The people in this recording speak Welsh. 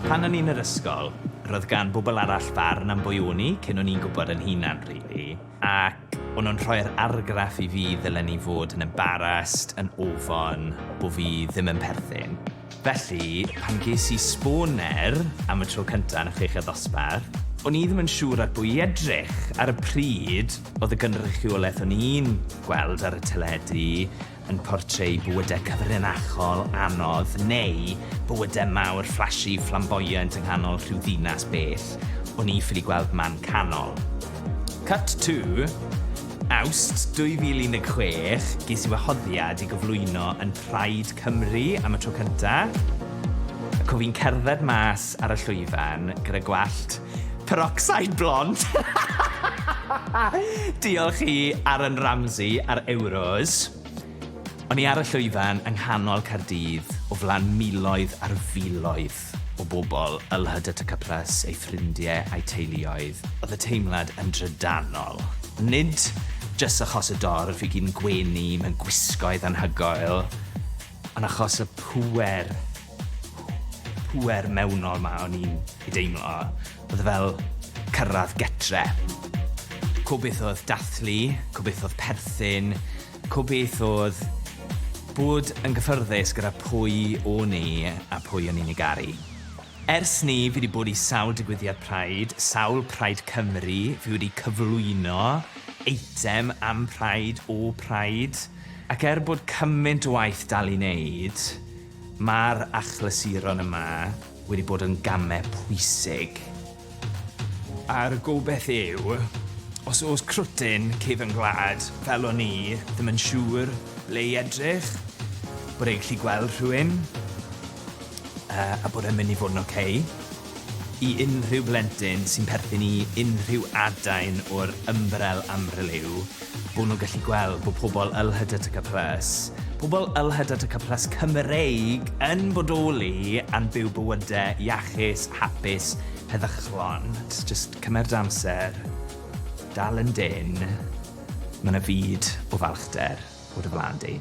Pan o'n i'n yr ysgol, roedd gan bobl arall farn am bwy o'n i cyn o'n i'n gwybod yn hunan, rili. Ac o'n nhw'n rhoi'r argraff i fi ddylen i fod yn embarrassed, yn ofon, bo fi ddim yn perthyn. Felly, pan ges i sbôner am y tro cyntaf yn y chweched dosbarth, o'n i ddim yn siŵr ar bwy i edrych. Ar y pryd, oedd y cynrychiolaeth o'n i'n gweld ar y teledu yn portreu bywydau cyfrinachol anodd, neu bywydau mawr, flashy, flamboyant yng nghanol rhyw ddinas bell. O'n i ffili gweld man canol. Cut 2, Awst 2016, ges i wahoddiad i gyflwyno yn Pride Cymru am y tro cyntaf. Ac o fi'n cerdded mas ar y llwyfan gyda gwallt peroxide blond. Diolch i Aaron Ramsey ar Euros. O'n i ar y llwyfan yng nghanol Caerdydd o flaen miloedd ar filoedd o bobl LHDTQ+, eu ffrindiau a'i teuluoedd. Oedd y teimlad yn drydanol. Nid jyst achos y dorf i gyn gwenu mewn gwisgoedd anhygoel, ond achos y pŵer mewnol ma o'n i'n ei deimlo. Oedd fel cyrraedd getre. Cobeth oedd dathlu, cobeth oedd perthyn, cobeth oedd bod yn gyffyrddus gyda pwy o'n i a pwy o'n i'n ei garu. Ers ni, fi wedi bod i sawl digwyddiad Pride, sawl Pride Cymru, fi wedi cyflwyno eitem am Pride o Pride, ac bod cymaint o waith dal i wneud, mae'r achlasuron yma wedi bod yn gamau pwysig. A'r gobeith yw, os oes crwtyn cefn gwlad fel o'n i ddim yn siŵr le i edrych, bod e'n gallu gweld rhywun, a bod e'n mynd i fod yn ocei. I unrhyw blentyn sy'n perthyn i unrhyw adain o'r ymbrel amryliw, bod nhw'n gallu gweld bod pobl LHDTQ+, pobl LHDTQ+ Cymreig yn bodoli a'n byw bywydau iachus, hapus, heddychlon. Just cymryd amser, dal yn dyn, mae yna fyd o falchder o dy flaen di.